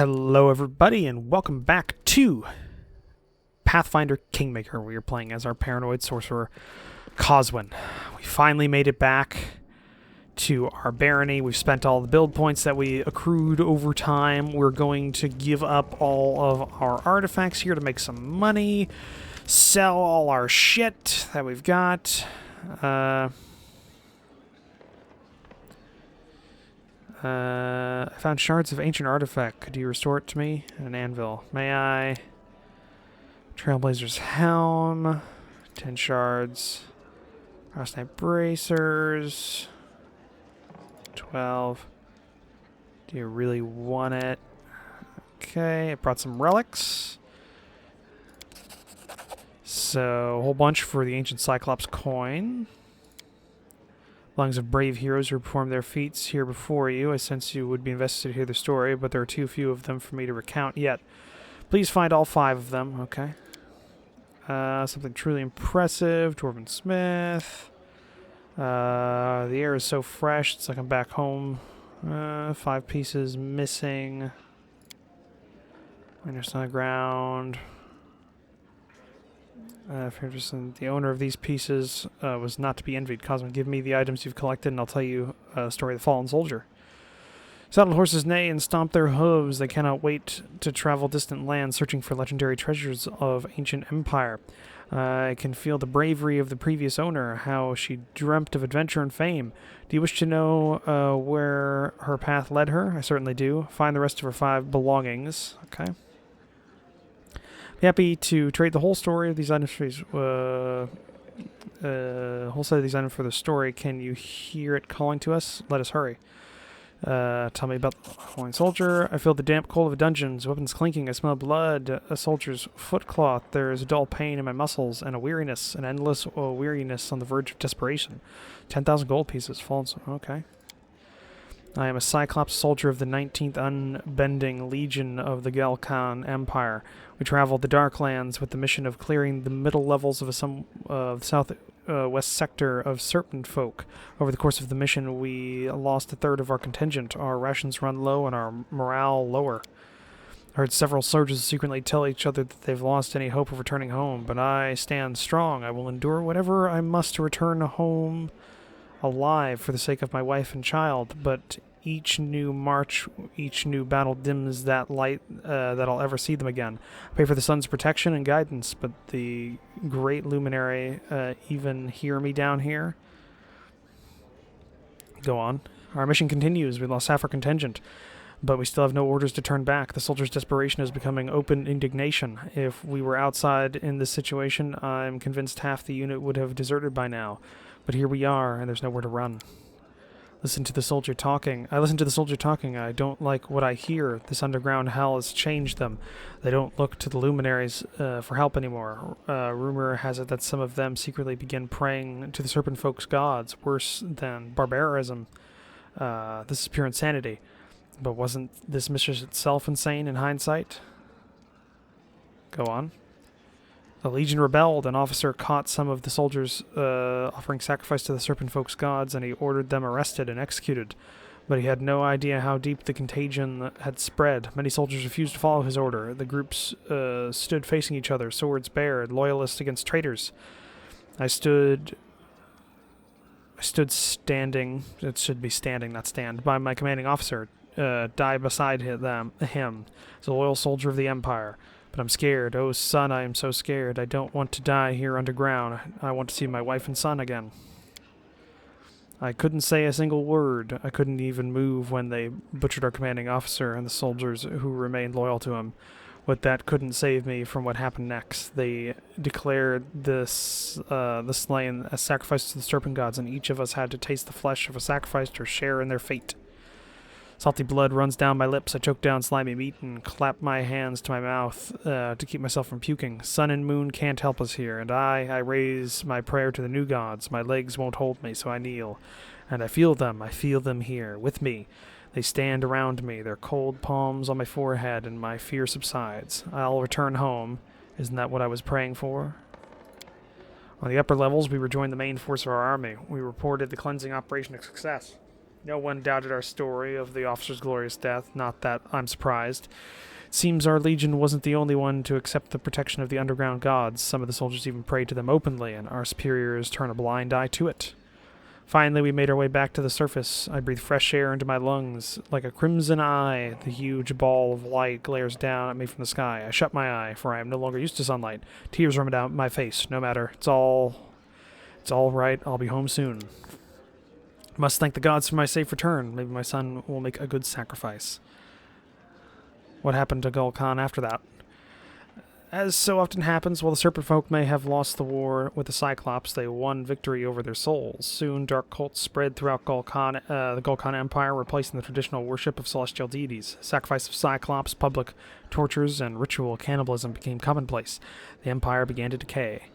Hello everybody and welcome back to Pathfinder Kingmaker. We are playing as our paranoid sorcerer Coswin. We finally made it back to our barony. We've spent all the build points that we accrued over time. We're going to give up all of our artifacts here to make some money, sell all our shit that we've got. I found shards of ancient artifact. Could you restore it to me? An anvil. May I? Trailblazer's helm. 10 shards. Cross knight bracers. 12. Do you really want it? Okay, I brought some relics. So, a whole bunch for the ancient Cyclops coin. Lungs of brave heroes who performed their feats here before you. I sense you would be invested to hear the story, but there are too few of them for me to recount yet. Please find all 5 of them. Okay. Something truly impressive. Dwarven Smith. The air is so fresh. It's like I'm back home. 5 pieces missing. Miners on the ground. If you're interested in the owner of these pieces was not to be envied. Coswin, give me the items you've collected and I'll tell you a story of the fallen soldier. Saddled horses neigh and stomp their hooves. They cannot wait to travel distant lands searching for legendary treasures of ancient empire. I can feel the bravery of the previous owner, how she dreamt of adventure and fame. Do you wish to know where her path led her? I certainly do. Find the rest of her 5 belongings. Okay. Happy to trade the whole story of these items for whole set of these items for the story. Can you hear it calling to us? Let us hurry. Tell me about the fallen soldier. I feel the damp cold of dungeons, weapons clinking. I smell blood, a soldier's footcloth. There is a dull pain in my muscles and a weariness, an endless weariness on the verge of desperation. 10,000 gold pieces. Fallen. Okay. I am a Cyclops soldier of the 19th Unbending Legion of the Galkan Empire. We traveled the Darklands with the mission of clearing the middle levels of the southwest sector of Serpent Folk. Over the course of the mission, we lost a third of our contingent. Our rations run low and our morale lower. I heard several soldiers secretly tell each other that they've lost any hope of returning home, but I stand strong. I will endure whatever I must to return home alive for the sake of my wife and child, but each new march, each new battle dims that light that I'll ever see them again. I pray for the sun's protection and guidance, but the great luminary even hear me down here? Go on. Our mission continues. We lost half our contingent, but we still have no orders to turn back. The soldiers' desperation is becoming open indignation. If we were outside in this situation, I'm convinced half the unit would have deserted by now. But here we are, and there's nowhere to run. Listen to the soldier talking. I listen to the soldier talking. I don't like what I hear. This underground hell has changed them. They don't look to the luminaries for help anymore. Rumor has it that some of them secretly begin praying to the serpent folk's gods. Worse than barbarism. This is pure insanity. But wasn't this mistress itself insane in hindsight? Go on. The Legion rebelled. An officer caught some of the soldiers offering sacrifice to the serpent folk's gods, and he ordered them arrested and executed. But he had no idea how deep the contagion had spread. Many soldiers refused to follow his order. The groups stood facing each other, swords bared, loyalists against traitors. I stood standing. It should be standing, not stand. By my commanding officer. Die beside him. As a loyal soldier of the Empire. But I'm scared. Oh, son, I am so scared. I don't want to die here underground. I want to see my wife and son again. I couldn't say a single word. I couldn't even move when they butchered our commanding officer and the soldiers who remained loyal to him. But that couldn't save me from what happened next. They declared the slain as sacrifice to the serpent gods, and each of us had to taste the flesh of a sacrifice or share in their fate. Salty blood runs down my lips. I choke down slimy meat and clap my hands to my mouth to keep myself from puking. Sun and moon can't help us here, and I raise my prayer to the new gods. My legs won't hold me, so I kneel. And I feel them here, with me. They stand around me, their cold palms on my forehead, and my fear subsides. I'll return home. Isn't that what I was praying for? On the upper levels, we rejoined the main force of our army. We reported the cleansing operation a success. No one doubted our story of the officer's glorious death, not that I'm surprised. It seems our legion wasn't the only one to accept the protection of the underground gods. Some of the soldiers even prayed to them openly, and our superiors turned a blind eye to it. Finally, we made our way back to the surface. I breathed fresh air into my lungs. Like a crimson eye, the huge ball of light glares down at me from the sky. I shut my eye, for I am no longer used to sunlight. Tears run down my face. No matter. It's all right. I'll be home soon. Must thank the gods for my safe return. Maybe my son will make a good sacrifice. What happened to Gul Khan after that? As so often happens, while the Serpent Folk may have lost the war with the Cyclops, they won victory over their souls. Soon, dark cults spread throughout the Gul Khan Empire, replacing the traditional worship of celestial deities. Sacrifice of Cyclops, public tortures, and ritual cannibalism became commonplace. The Empire began to decay.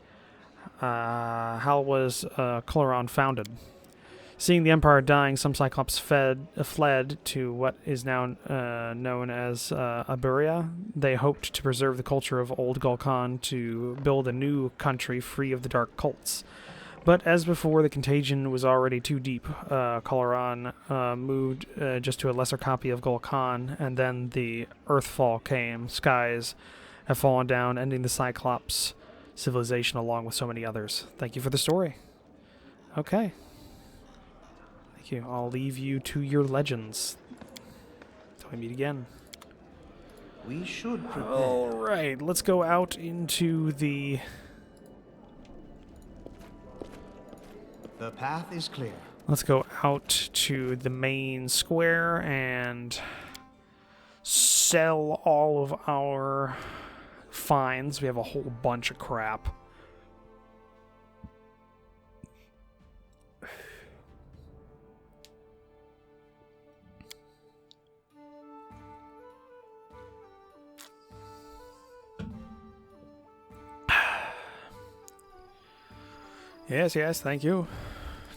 How was Coloron founded? Seeing the Empire dying, some Cyclops fled to what is now known as Aburia. They hoped to preserve the culture of old Gul'kan to build a new country free of the dark cults. But as before, the contagion was already too deep. Coloran moved just to a lesser copy of Gul'kan, and then the Earthfall came. Skies have fallen down, ending the Cyclops civilization along with so many others. Thank you for the story. Okay. You. I'll leave you to your legends. Till we meet again. We should prepare. All right, let's go out into the... The path is clear. Let's go out to the main square and sell all of our finds. We have a whole bunch of crap. Yes, thank you.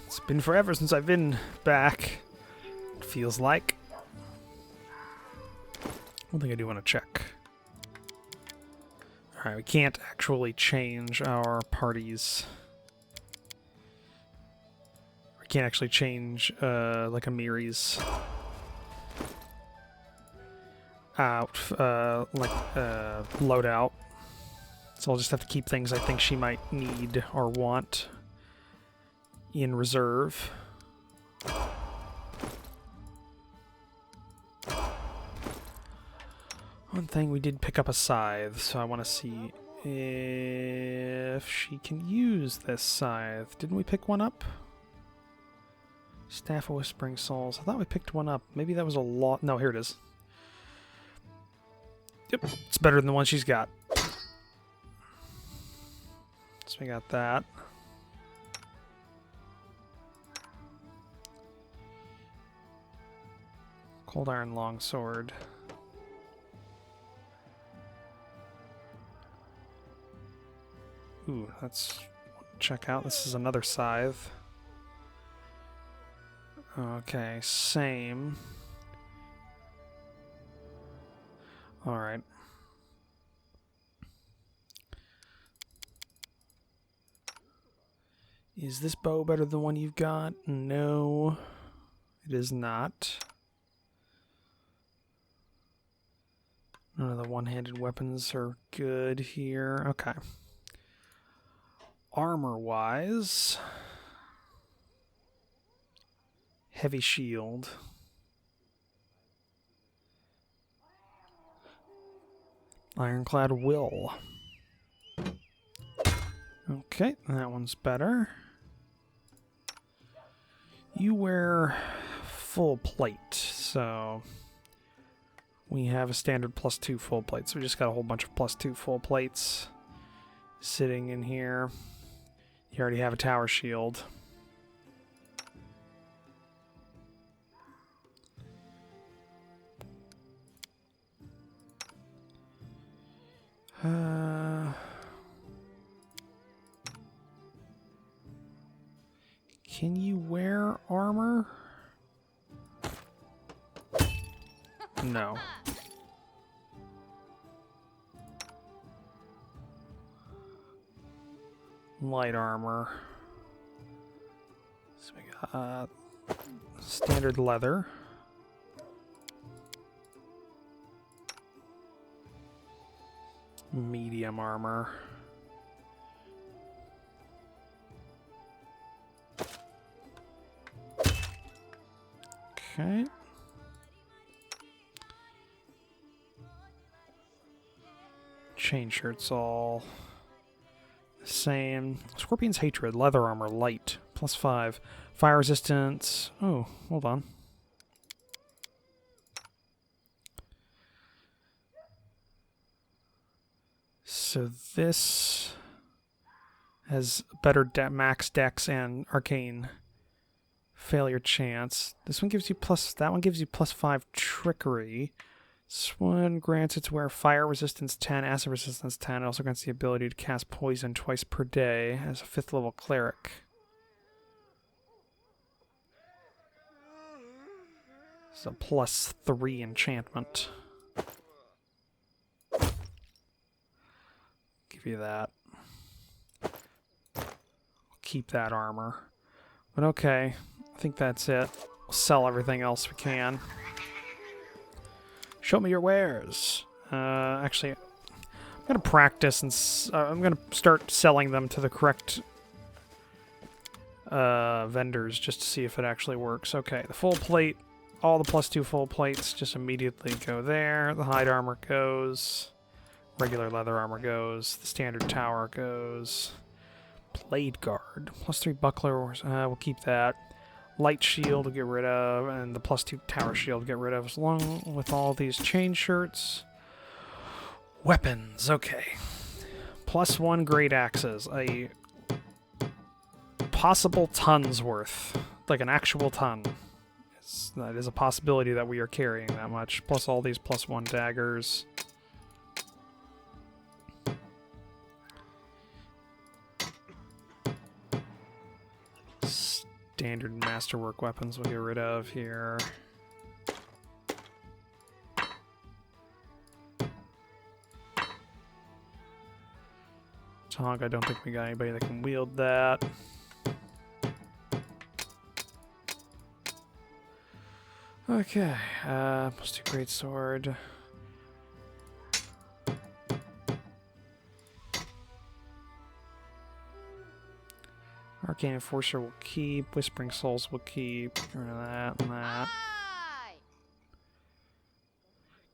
It's been forever since I've been back. It feels like. One thing I do want to check. Alright, we can't actually change our parties. We can't actually change, like Amiri's loadout. So I'll just have to keep things I think she might need or want in reserve. One thing, we did pick up a scythe, so I want to see if she can use this scythe. Didn't we pick one up? Staff of Whispering Souls. I thought we picked one up. Maybe that was a lot. No, here it is. Yep, it's better than the one she's got. So we got that. Cold Iron Longsword. Ooh, let's check out. This is another scythe. Okay, same. Alright. Is this bow better than the one you've got? No, it is not. None of the one-handed weapons are good here. Okay. Armor-wise, heavy shield. Ironclad will. Okay, that one's better. You wear full plate, so we have a standard +2 full plate. So we just got a whole bunch of +2 full plates sitting in here. You already have a tower shield. Can you wear armor? No. Light armor. So we got Standard leather. Medium armor. Okay. Chain shirts all the same. Scorpion's Hatred, leather armor, light, +5. Fire resistance. Oh, hold on. So this has better max dex and arcane failure chance. This one gives you that one gives you +5 trickery. This one grants its wearer fire resistance 10, acid resistance 10. It also grants the ability to cast poison twice per day as a 5th level cleric. It's a +3 enchantment. Give you that. Keep that armor. But okay, I think that's it. We'll sell everything else we can. Show me your wares. Actually, I'm going to practice and I'm going to start selling them to the correct vendors just to see if it actually works. Okay, the full plate, all the +2 full plates just immediately go there. The hide armor goes. Regular leather armor goes. The standard tower goes. Blade guard. +3 buckler. We'll keep that. Light shield we'll get rid of, and the +2 tower shield get rid of, along with all these chain shirts. Weapons, okay. +1 great axes, a possible ton's worth, like an actual ton. That is a possibility that we are carrying that much, plus all these +1 daggers. Standard masterwork weapons we'll get rid of here. Tonk, I don't think we got anybody that can wield that. Okay, +2 greatsword. Arcane Enforcer will keep. Whispering Souls will keep. Get rid of that and that.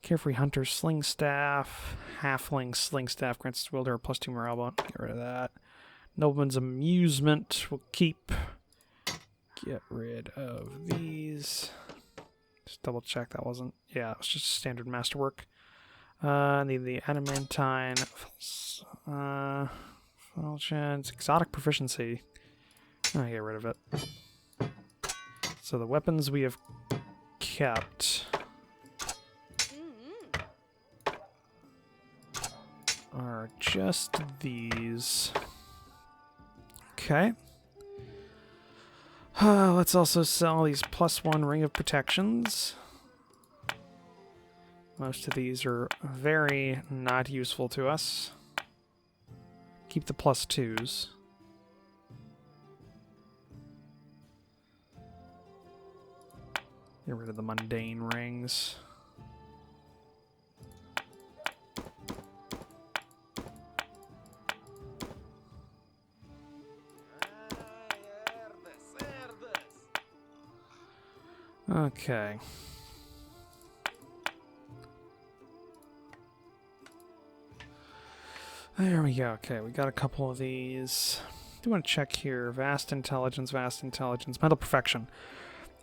Carefree Hunter Sling Staff. Halfling Sling Staff grants its wielder a +2 morale bonus. Get rid of that. Nobleman's Amusement will keep. Get rid of these. Just double check that wasn't. Yeah, it was just standard masterwork. Need the adamantine. Fulgence. Exotic proficiency. I'll get rid of it. So the weapons we have kept are just these. Okay. Let's also sell these +1 Ring of Protections. Most of these are very not useful to us. Keep the +2s. Get rid of the mundane rings. Okay. There we go. Okay, we got a couple of these. I do want to check here. Vast intelligence, mental perfection.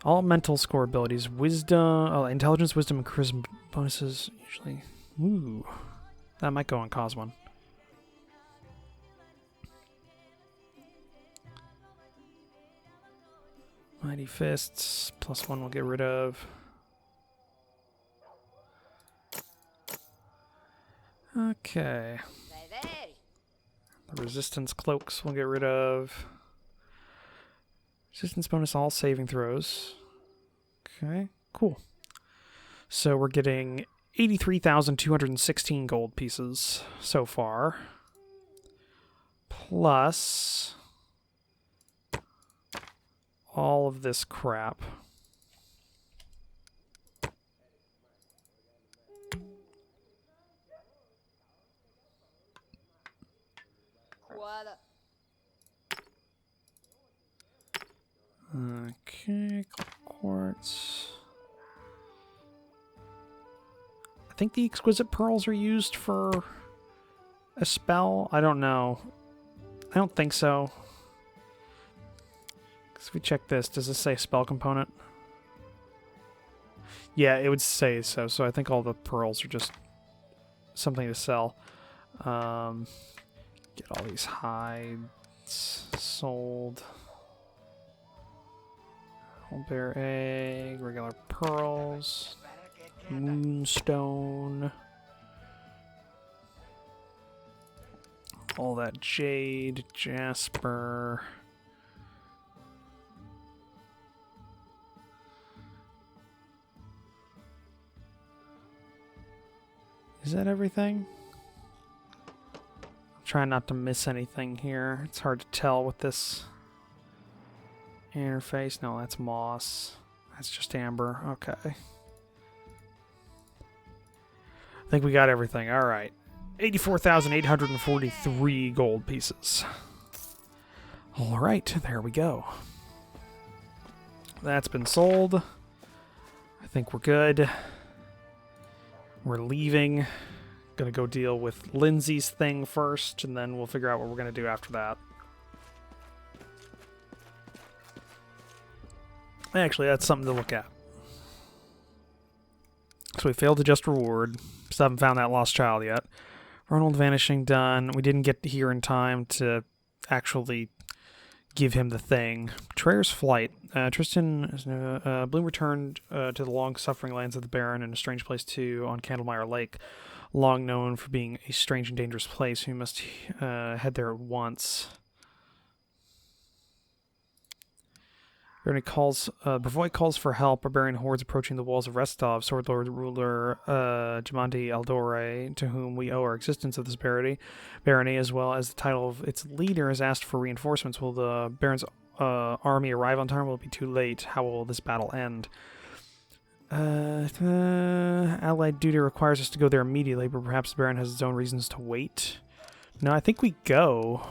All mental score abilities, wisdom, intelligence, wisdom, and charisma bonuses usually. Ooh, that might go on Coswin. Mighty Fists, +1 we'll get rid of. Okay. The resistance cloaks we'll get rid of. Resistance bonus all saving throws. Okay, cool. So we're getting 83,216 gold pieces so far. Plus all of this crap. Okay, quartz. I think the exquisite pearls are used for a spell. I don't know. I don't think so. Because if we check this, does this say spell component? Yeah, it would say so. So I think all the pearls are just something to sell. Get all these hides sold. Whole bear egg, regular pearls, moonstone, all that jade, jasper. Is that everything? I'm trying not to miss anything here. It's hard to tell with this interface. No, that's moss. That's just amber. Okay. I think we got everything. All right. 84,843 gold pieces. All right, there we go. That's been sold. I think we're good. We're leaving. Gonna go deal with Lindsay's thing first, and then we'll figure out what we're gonna do after that. Actually, that's something to look at. So we failed to just reward. Still haven't found that lost child yet. Ronald vanishing done. We didn't get here in time to actually give him the thing. Betrayer's flight. Tristan Bloom returned to the long-suffering lands of the Baron in a strange place too, on Candlemire Lake, long known for being a strange and dangerous place. We must head there at once. Brevoy calls for help. Barbarian hordes approaching the walls of Restov. Sword Lord ruler Jamandi Aldore, to whom we owe our existence of this barony, as well as the title of its leader, has asked for reinforcements. Will the Baron's army arrive on time? Will it be too late? How will this battle end? Allied duty requires us to go there immediately, but perhaps the Baron has his own reasons to wait. No, I think we go.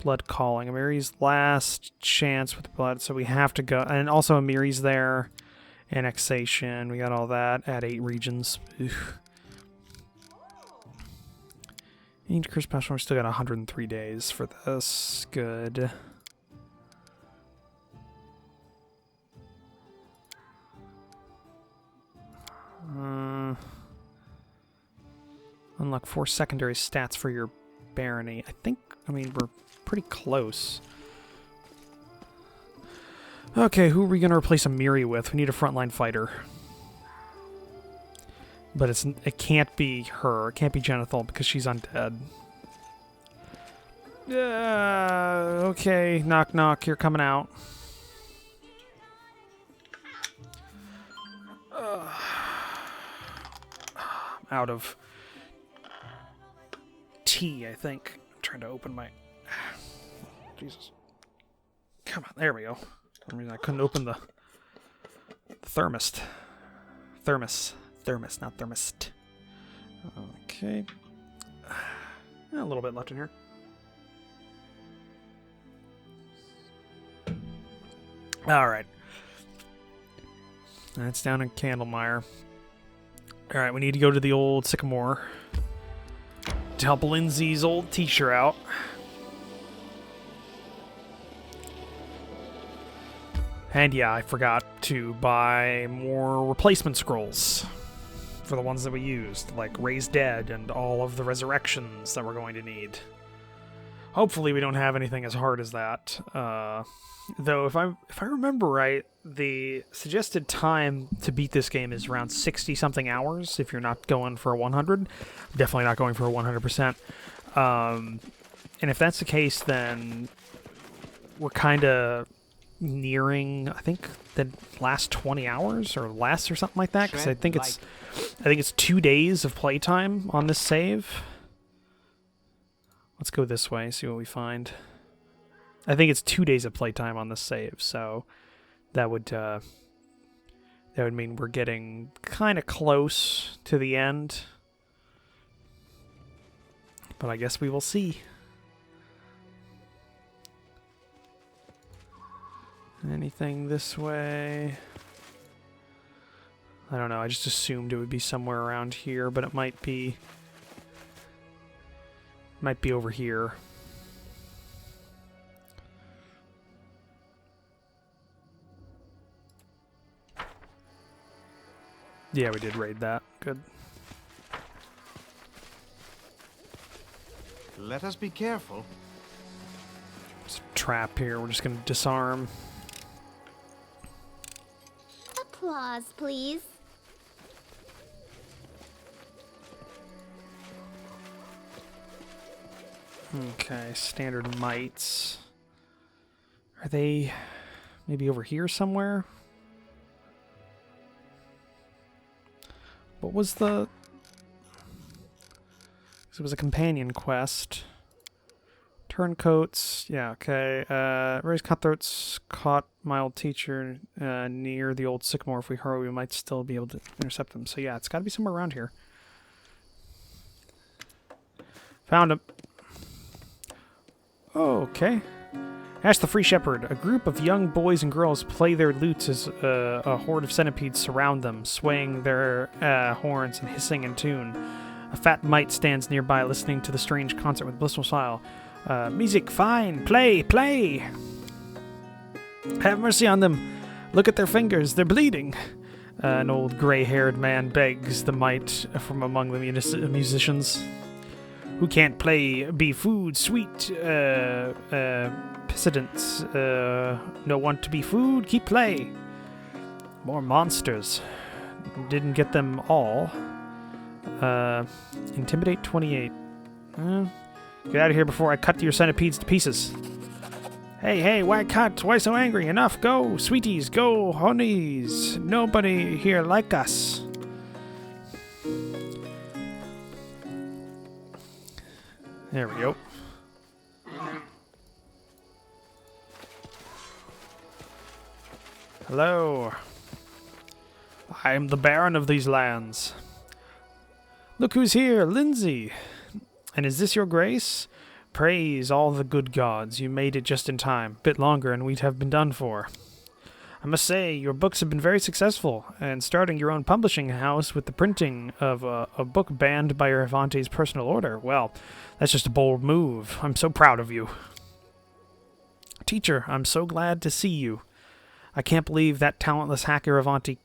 Blood calling. Amiri's last chance with blood, so we have to go. And also Amiri's there. Annexation. We got all that. Add 8 regions. Ancient Curse Passion. We still got 103 days for this. Good. Unlock 4 secondary stats for your barony. I mean, we're pretty close. Okay, who are we going to replace Amiri with? We need a frontline fighter. But it can't be her. It can't be Genethal because she's undead. Okay, knock knock, you're coming out. I'm out of tea, I think. I'm trying to open my... Jesus. Come on, there we go. For some reason I couldn't open the thermos. Thermos, not thermist. Okay. A little bit left in here. Alright. That's down in Candlemire. Alright, we need to go to the old Sycamore to help Lindsay's old teacher out. And yeah, I forgot to buy more replacement scrolls for the ones that we used, like Raise Dead and all of the resurrections that we're going to need. Hopefully we don't have anything as hard as that. Though, if I remember right, the suggested time to beat this game is around 60-something hours if you're not going for a 100. Definitely not going for a 100%. And if that's the case, then we're kind of nearing, I think, the last 20 hours or less or something like that, because I think it's 2 days of playtime on this save. Let's go this way, see what we find. I think it's 2 days of playtime on this save, so that would mean we're getting kind of close to the end. But I guess we will see. Anything this way? I don't know. I just assumed it would be somewhere around here, but it might be over here. Yeah, we did raid that. Good. Let us be careful. There's a trap here. We're just going to disarm. Applause, please. Okay, standard mites. Are they maybe over here somewhere? What was the... It was a companion quest. Turncoats. Yeah, okay. Raise cutthroats caught my old teacher near the old sycamore. If we hurry, we might still be able to intercept them. So yeah, it's got to be somewhere around here. Found him. Okay. Ask the Free Shepherd. A group of young boys and girls play their lutes as a horde of centipedes surround them, swaying their horns and hissing in tune. A fat mite stands nearby, listening to the strange concert with blissful smile. Music, fine. Play, play. Have mercy on them. Look at their fingers. They're bleeding. An old gray-haired man begs the mite from among the musicians. Who can't play, be food, sweet, precedents, no want to be food, keep play. More monsters. Didn't get them all. Intimidate 28. Get out of here before I cut your centipedes to pieces. Hey, hey, why cut? Why so angry? Enough, go, sweeties, go, honeys. Nobody here like us. There we go. Hello. I am the Baron of these lands. Look who's here, Lindsay. And is this your grace? Praise all the good gods. You made it just in time. Bit longer and we'd have been done for. I must say, your books have been very successful, and starting your own publishing house with the printing of a book banned by your Avante's personal order, well, that's just a bold move. I'm so proud of you. Teacher, I'm so glad to see you. I can't believe that talentless hacker Avanti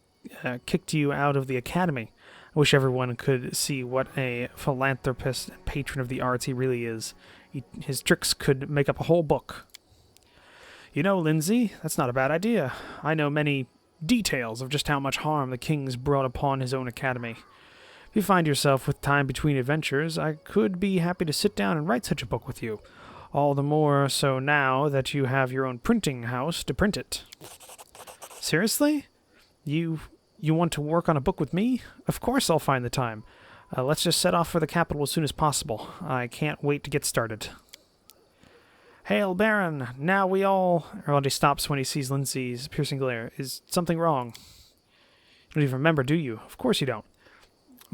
kicked you out of the academy. I wish everyone could see what a philanthropist and patron of the arts he really is. His tricks could make up a whole book. You know, Lindsay, that's not a bad idea. I know many details of just how much harm the king's brought upon his own academy. If you find yourself with time between adventures, I could be happy to sit down and write such a book with you. All the more so now that you have your own printing house to print it. Seriously? You want to work on a book with me? Of course I'll find the time. Let's just set off for the capital as soon as possible. I can't wait to get started. Hail, Baron! Now we all... Erlandi stops when he sees Lindsay's piercing glare. Is something wrong? You don't even remember, do you? Of course you don't.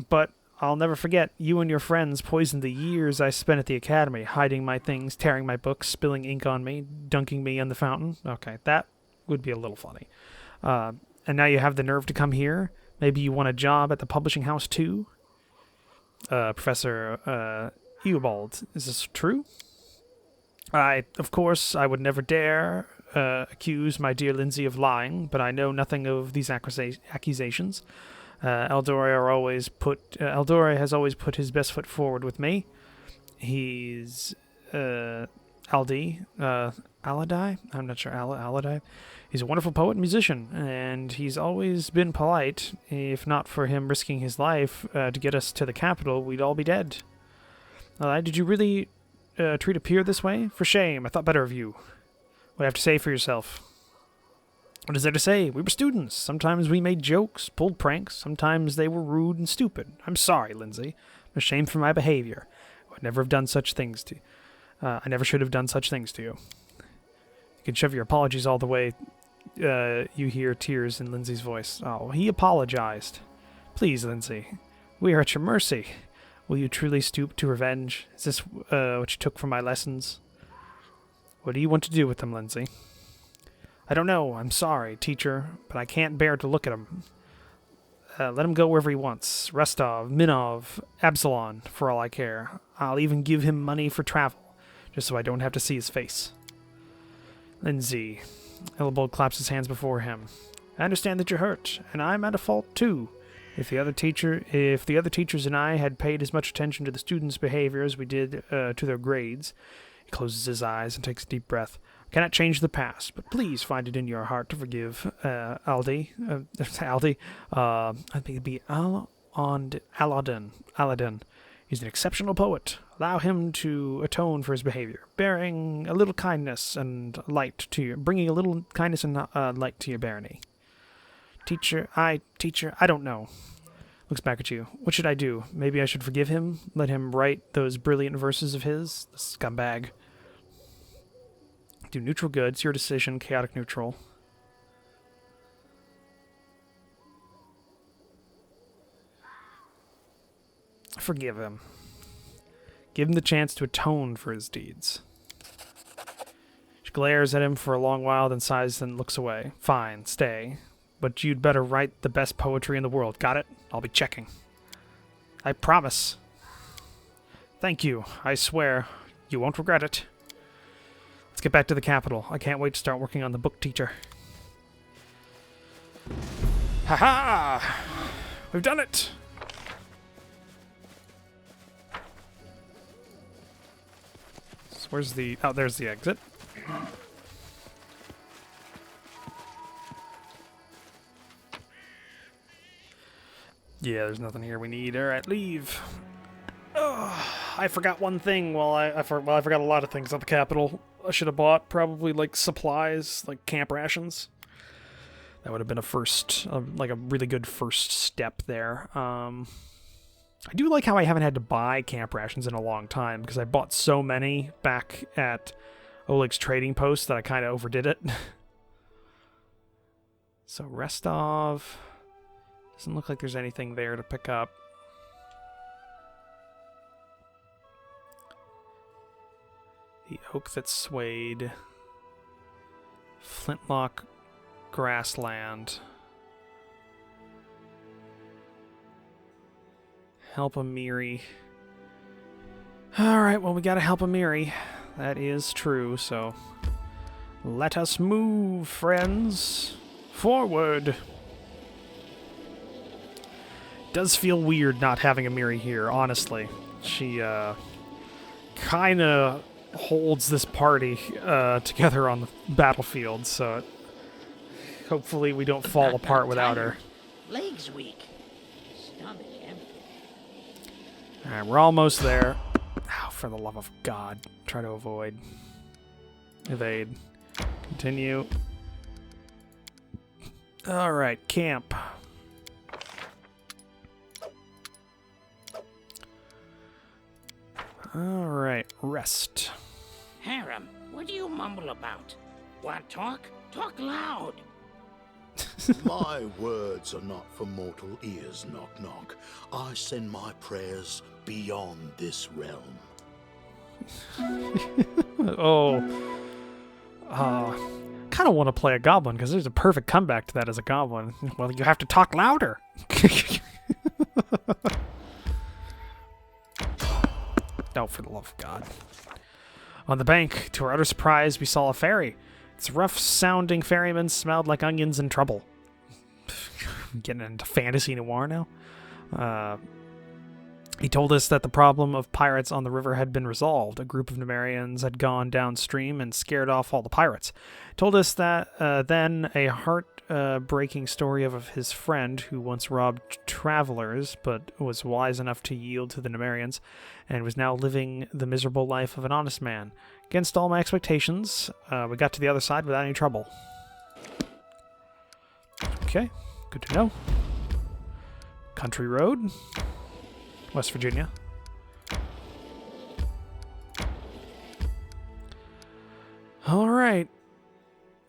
But I'll never forget, you and your friends poisoned the years I spent at the academy, hiding my things, tearing my books, spilling ink on me, dunking me in the fountain. Okay, that would be a little funny. And now you have the nerve to come here? Maybe you want a job at the publishing house too? Professor Eubald, is this true? Of course, I would never dare accuse my dear Lindsay of lying, but I know nothing of these accusations. Eldore has always put his best foot forward with me. He's Aldi, Aladai? I'm not sure, Aladai. He's a wonderful poet and musician, and he's always been polite. If not for him risking his life to get us to the capital, we'd all be dead. Did you really treat a peer this way? For shame, I thought better of you. What do you have to say for yourself? What is there to say? We were students. Sometimes we made jokes, pulled pranks. Sometimes they were rude and stupid. I'm sorry, Lindsay. I'm ashamed for my behavior. I would never have done such things to you. I never should have done such things to you. You can shove your apologies all the way. You hear tears in Lindsay's voice. Oh, he apologized. Please, Lindsay. We are at your mercy. Will you truly stoop to revenge? Is this what you took from my lessons? What do you want to do with them, Lindsay? I don't know. I'm sorry, teacher, but I can't bear to look at him. Let him go wherever he wants. Restov, Minov, Absalon, for all I care. I'll even give him money for travel, just so I don't have to see his face. Lindsay. Illibald claps his hands before him. I understand that you're hurt, and I'm at a fault too. If the other teachers and I had paid as much attention to the students' behavior as we did to their grades. He closes his eyes and takes a deep breath. I cannot change the past, but please find it in your heart to forgive Aldi. I think it'd be Aladdin. He's an exceptional poet. Allow him to atone for his behavior, bringing a little kindness and light to your barony. Teacher, I don't know. Looks back at you. What should I do? Maybe I should forgive him? Let him write those brilliant verses of his? The scumbag. Do neutral good. It's your decision. Chaotic neutral. Forgive him. Give him the chance to atone for his deeds. She glares at him for a long while, then sighs and looks away. Fine, stay. But you'd better write the best poetry in the world. Got it? I'll be checking. I promise. Thank you. I swear. You won't regret it. Let's get back to the capital. I can't wait to start working on the book teacher. Ha-ha! We've done it! So where's the... Oh, there's the exit. Yeah, there's nothing here we need. Alright, leave. I forgot one thing. I forgot a lot of things at the capital. I should have bought probably like supplies, like camp rations. That would have been a first, like a really good first step there. I do like how I haven't had to buy camp rations in a long time because I bought so many back at Oleg's trading post that I kind of overdid it. So Restov. Doesn't look like there's anything there to pick up. The oak that swayed. Flintlock grassland. Help a Miri. Alright, well, we gotta help a Miri. That is true, so... Let us move, friends. Forward! Does feel weird not having a Miri here, honestly. She, kind of holds this party, together on the battlefield, so hopefully we don't fall apart without her. Legs weak. Stomach empty. Alright, we're almost there. Oh, for the love of God. Try to avoid. Evade. Continue. Alright, camp. Alright, rest. Harem, what do you mumble about? Want talk? Talk loud. My words are not for mortal ears, knock knock. I send my prayers beyond this realm. Kind of want to play a goblin because there's a perfect comeback to that as a goblin. Well, you have to talk louder. Oh, for the love of God. On the bank, to our utter surprise, we saw a fairy. Its rough-sounding ferryman smelled like onions and trouble. Getting into fantasy noir now. He told us that the problem of pirates on the river had been resolved. A group of Numerians had gone downstream and scared off all the pirates. Told us that then a heart-breaking story of his friend who once robbed travelers but was wise enough to yield to the Numerians and was now living the miserable life of an honest man. Against all my expectations, we got to the other side without any trouble. Okay, good to know. Country road. West Virginia. Alright.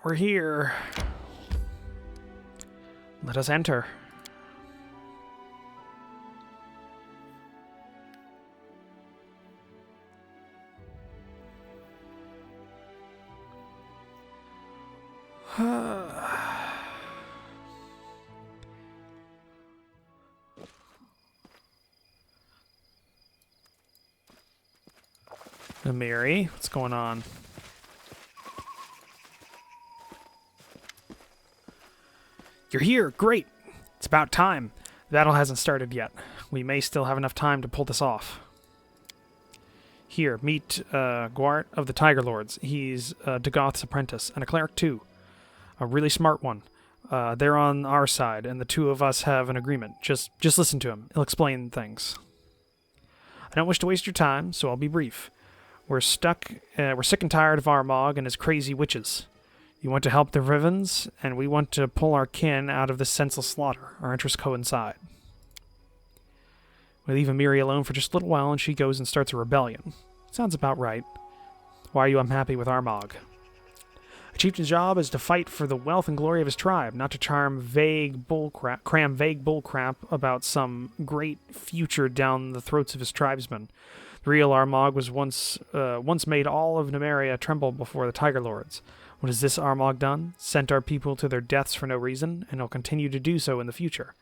We're here. Let us enter. Mary, what's going on? You're here! Great! It's about time. The battle hasn't started yet. We may still have enough time to pull this off. Here, meet Gwart of the Tiger Lords. He's Dagoth's apprentice, and a cleric too. A really smart one. They're on our side, and the two of us have an agreement. Just listen to him. He'll explain things. I don't wish to waste your time, so I'll be brief. We're sick and tired of Armagh and his crazy witches. You want to help the Rivens, and we want to pull our kin out of this senseless slaughter. Our interests coincide. We leave Amiri alone for just a little while, and she goes and starts a rebellion. Sounds about right. Why are you unhappy with Armagh? A chieftain's job is to fight for the wealth and glory of his tribe, not to cram vague bullcrap about some great future down the throats of his tribesmen. The real Armagh was once made all of Numeria tremble before the Tiger Lords. What has this Armagh done? Sent our people to their deaths for no reason, and will continue to do so in the future.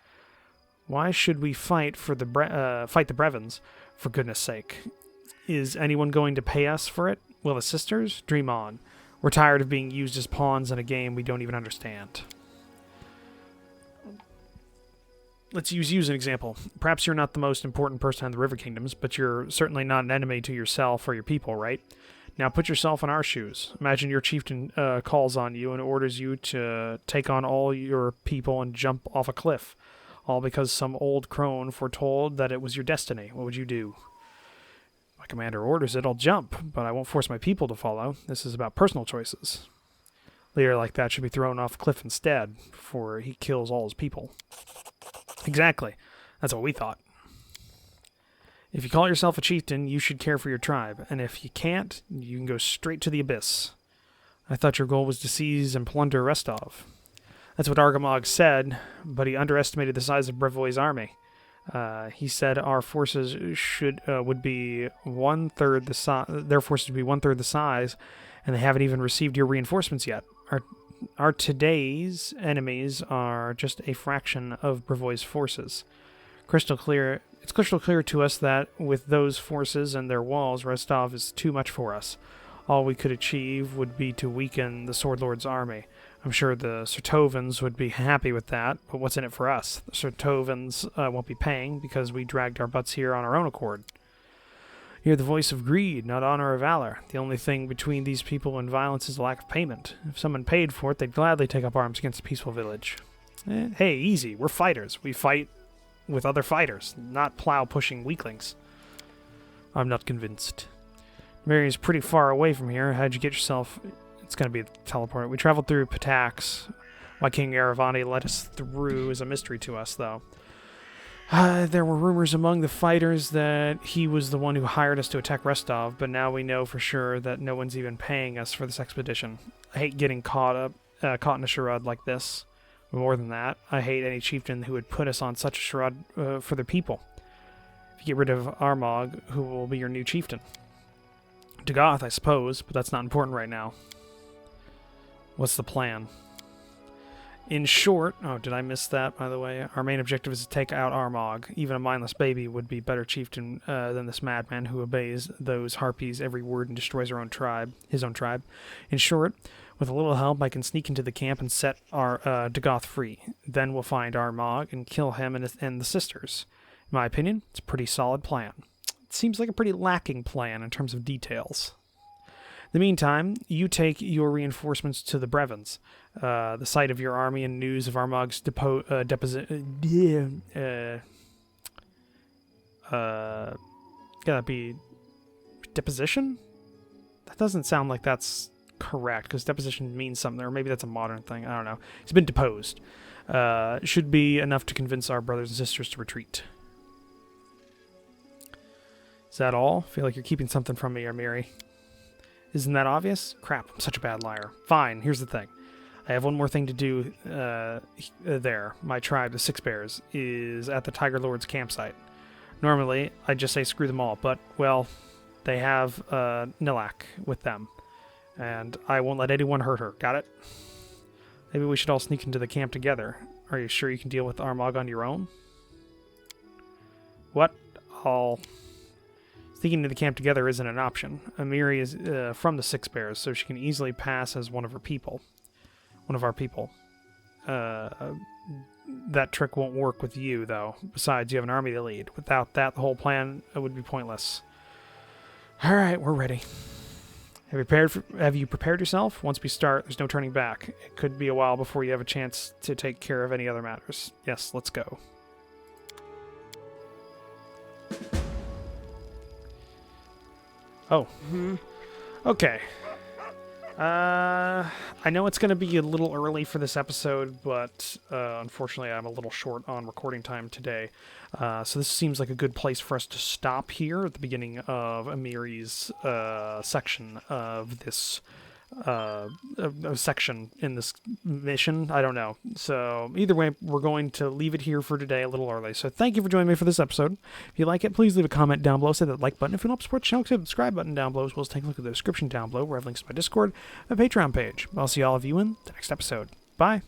Why should we fight the Brevins, for goodness sake? Is anyone going to pay us for it? Will the sisters? Dream on. We're tired of being used as pawns in a game we don't even understand. Let's use you as an example. Perhaps you're not the most important person in the River Kingdoms, but you're certainly not an enemy to yourself or your people, right? Now put yourself in our shoes. Imagine your chieftain calls on you and orders you to take on all your people and jump off a cliff, all because some old crone foretold that it was your destiny. What would you do? My commander orders it, I'll jump, but I won't force my people to follow. This is about personal choices. A leader like that should be thrown off a cliff instead, before he kills all his people. Exactly. That's what we thought. If you call yourself a chieftain, you should care for your tribe, and if you can't, you can go straight to the abyss. I thought your goal was to seize and plunder Restov. That's what Argamog said, but he underestimated the size of Brevoy's army. He said our forces would be one-third the size. Their forces would be one-third the size, and they haven't even received your reinforcements yet. Our today's enemies are just a fraction of Brevoy's forces. It's crystal clear to us that with those forces and their walls, Rostov is too much for us. All we could achieve would be to weaken the Sword Lord's army. I'm sure the Sertovans would be happy with that, but what's in it for us? The Sertovans won't be paying because we dragged our butts here on our own accord. You're the voice of greed, not honor or valor. The only thing between these people and violence is a lack of payment. If someone paid for it, they'd gladly take up arms against a peaceful village. Hey, easy. We're fighters. We fight with other fighters, not plow-pushing weaklings. I'm not convinced. Mary's pretty far away from here. How'd you get yourself... It's going to be a teleport. We traveled through Patax. Why King Aravani led us through is a mystery to us, though. There were rumors among the fighters that he was the one who hired us to attack Restov, but now we know for sure that no one's even paying us for this expedition. I hate getting caught in a charade like this. More than that, I hate any chieftain who would put us on such a charade for their people. If you get rid of Armagh, who will be your new chieftain? Dagoth, I suppose, but that's not important right now. What's the plan? In short, oh, did I miss that, by the way? Our main objective is to take out Armagh. Even a mindless baby would be better chieftain than this madman who obeys those harpies every word and destroys his own tribe. In short, with a little help, I can sneak into the camp and set our Dagoth free. Then we'll find Armagh and kill him and the sisters. In my opinion, it's a pretty solid plan. It seems like a pretty lacking plan in terms of details. In the meantime, you take your reinforcements to the Brevins. The sight of your army and news of Armagh's gotta be deposition? That doesn't sound like that's correct, because deposition means something, or maybe that's a modern thing. I don't know. He's been deposed. Should be enough to convince our brothers and sisters to retreat. Is that all? I feel like you're keeping something from me, Amiri. Isn't that obvious? Crap, I'm such a bad liar. Fine, here's the thing. I have one more thing to do there. My tribe, the Six Bears, is at the Tiger Lord's campsite. Normally, I'd just say screw them all, but, well, they have Nilak with them. And I won't let anyone hurt her. Got it? Maybe we should all sneak into the camp together. Are you sure you can deal with Armagh on your own? What? Sneaking into the camp together isn't an option. Amiri is from the Six Bears, so she can easily pass as one of her people. One of our people. That trick won't work with you, though. Besides, you have an army to lead. Without that, the whole plan would be pointless. All right, we're ready. Have you prepared yourself? Once we start, there's no turning back. It could be a while before you have a chance to take care of any other matters. Yes, let's go. Oh. Okay. I know it's going to be a little early for this episode, but unfortunately I'm a little short on recording time today. So this seems like a good place for us to stop here at the beginning of Amiri's section of this section in this mission. I don't know. So either way, we're going to leave it here for today a little early. So thank you for joining me for this episode. If you like it, please leave a comment down below. Say that like button. If you want to support the channel, click the subscribe button down below, as well as take a look at the description down below where I have links to my Discord and Patreon page. I'll see all of you in the next episode. Bye.